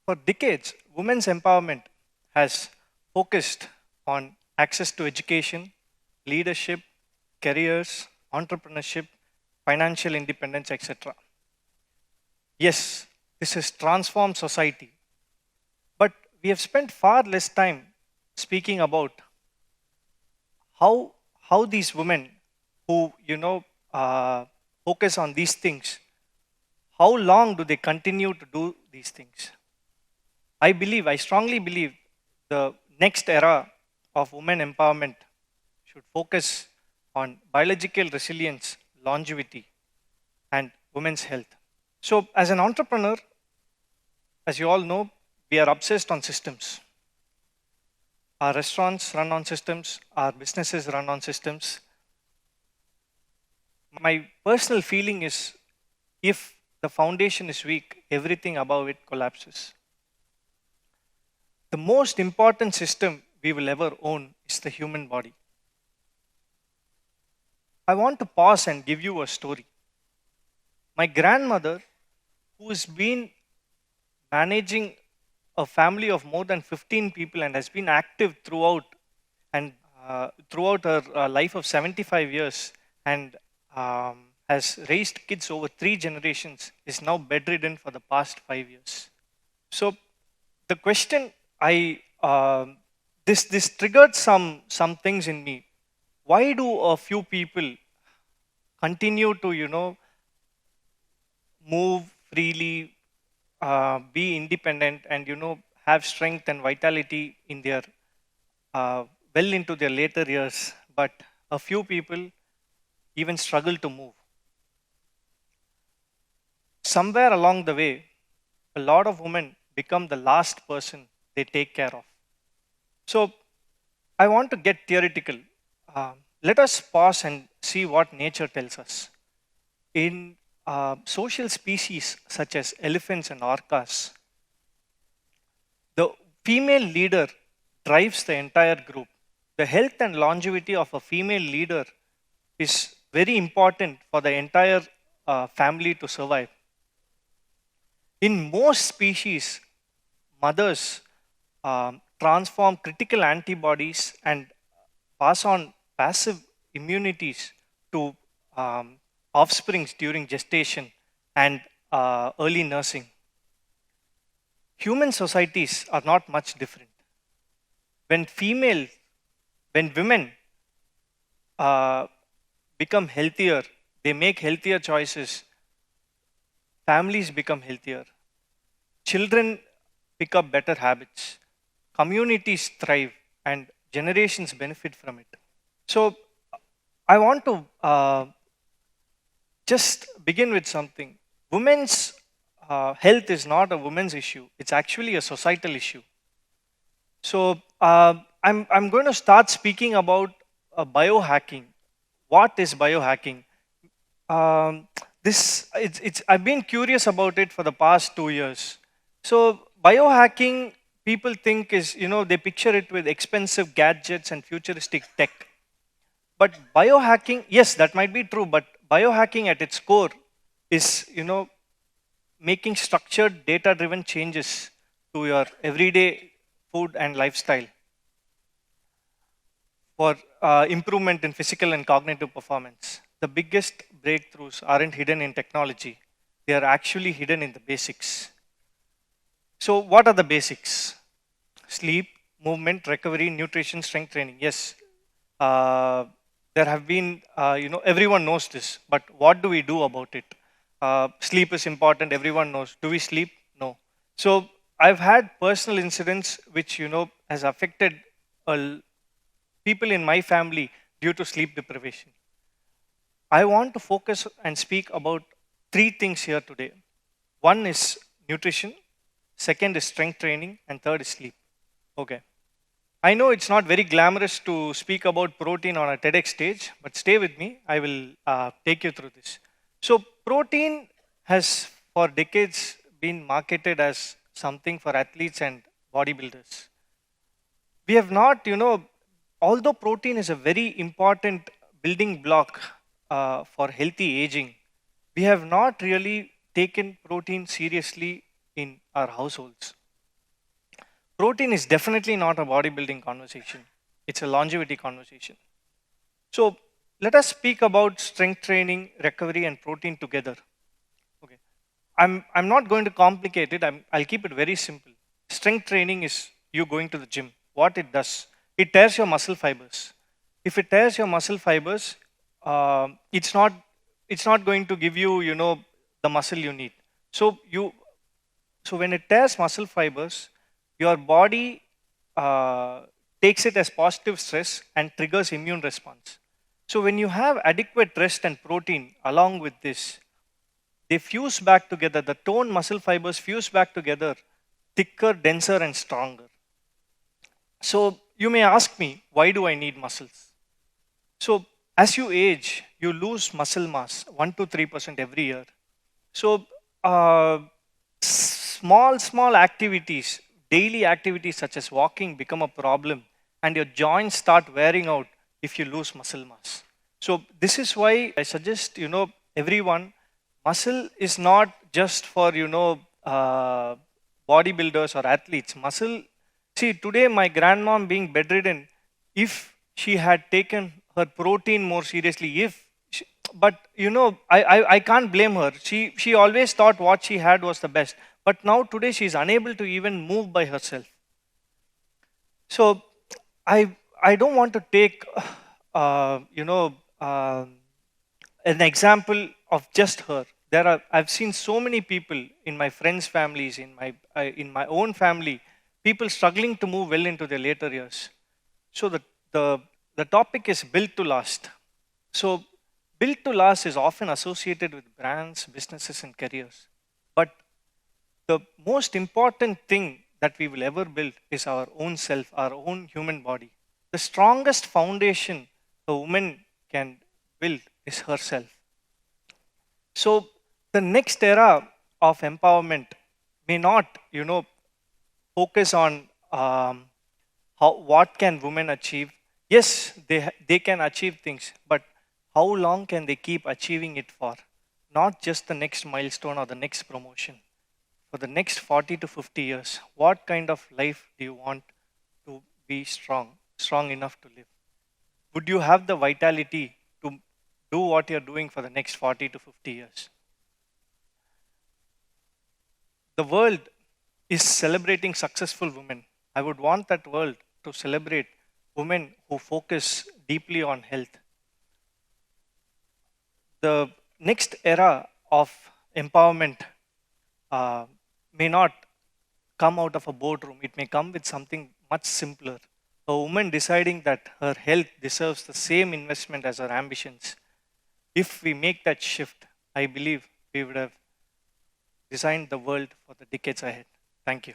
For decades, women's empowerment has focused on access to education, leadership, careers, entrepreneurship, financial independence, etc. Yes, this has transformed society, but we have spent far less time speaking about how these women who uh, focus on these things, how long do they continue to do these things? I strongly believe the next era of women empowerment should focus on biological resilience, longevity, and women's health. So, as an entrepreneur, as you all know, we are obsessed on systems. Our restaurants run on systems, our businesses run on systems. My personal feeling is if the foundation is weak, everything above it collapses. The most important system we will ever own is the human body. I want to pause and give you a story. My grandmother, who has been managing a family of more than 15 people and has been active throughout and throughout her life of 75 years and has raised kids over 3 generations, is now bedridden for the past 5 years. So the question this triggered some things in me. Why do a few people continue to move freely, be independent, and have strength and vitality in their well into their later years, but a few people even struggle to move? Somewhere along the way, a lot of women become the last person they take care of. So I want to get theoretical. Let us pause and see what nature tells us. In social species such as elephants and orcas, the female leader drives the entire group. The health and longevity of a female leader is very important for the entire family to survive. In most species, mothers transform critical antibodies and pass on passive immunities to offsprings during gestation and early nursing. Human societies are not much different. When when women uh, become healthier, they make healthier choices, families become healthier, children pick up better habits, communities thrive, and generations benefit from it. So, I want to just begin with something. Women's health is not a women's issue, it's actually a societal issue. So, I'm going to start speaking about biohacking. What is biohacking? Um, I've been curious about it for the past 2 years. So, biohacking, people think is, they picture it with expensive gadgets and futuristic tech. But biohacking, yes, that might be true, but biohacking at its core is, making structured data driven changes to your everyday food and lifestyle for improvement in physical and cognitive performance. The biggest breakthroughs aren't hidden in technology, they are actually hidden in the basics. So, what are the basics? Sleep, movement, recovery, nutrition, strength training. Yes, there have been, everyone knows this, but what do we do about it? Sleep is important, everyone knows. Do we sleep? No. So, I've had personal incidents which, has affected people in my family due to sleep deprivation. I want to focus and speak about 3 things here today. One is nutrition, second is strength training, and third is sleep. Okay. I know it's not very glamorous to speak about protein on a TEDx stage, but stay with me. I will take you through this. So, protein has for decades been marketed as something for athletes and bodybuilders. We have not, although protein is a very important building block for healthy aging, we have not really taken protein seriously in our households. protein is definitely not a bodybuilding conversation. It's a longevity conversation. So let us speak about strength training, recovery, and protein together. Okay. I'm not going to complicate it. I'll keep it very simple. Strength training is you going to the gym. What it does, it tears your muscle fibers. If it tears your muscle fibers, it's not going to give you, the muscle you need. So when it tears muscle fibers, your body uh, takes it as positive stress and triggers immune response. So when you have adequate rest and protein along with this, they fuse back together. The toned muscle fibers fuse back together, thicker, denser, and stronger. So you may ask me, why do I need muscles? So as you age, you lose muscle mass 1 to 3% every year. So small activities, daily activities such as walking become a problem, and your joints start wearing out if you lose muscle mass. So this is why I suggest, everyone, muscle is not just for, bodybuilders or athletes. Muscle, see, today my grandmom being bedridden, if she had taken her protein more seriously, but I can't blame her. She always thought what she had was the best. But now today she's unable to even move by herself. So I don't want to take an example of just her. I've seen so many people in my friends' families, in my own family, people struggling to move well into their later years. So the the topic is built to last. So built to last is often associated with brands, businesses, and careers. But the most important thing that we will ever build is our own self, our own human body. The strongest foundation a woman can build is herself. So the next era of empowerment may not, focus on what can women achieve. Yes, they can achieve things, but how long can they keep achieving it for? Not just the next milestone or the next promotion. For the next 40 to 50 years, what kind of life do you want to be strong enough to live? Would you have the vitality to do what you're doing for the next 40 to 50 years? The world is celebrating successful women. I would want that world to celebrate women who focus deeply on health. The next era of empowerment uh, may not come out of a boardroom. It may come with something much simpler. A woman deciding that her health deserves the same investment as her ambitions. If we make that shift, I believe we would have designed the world for the decades ahead. Thank you.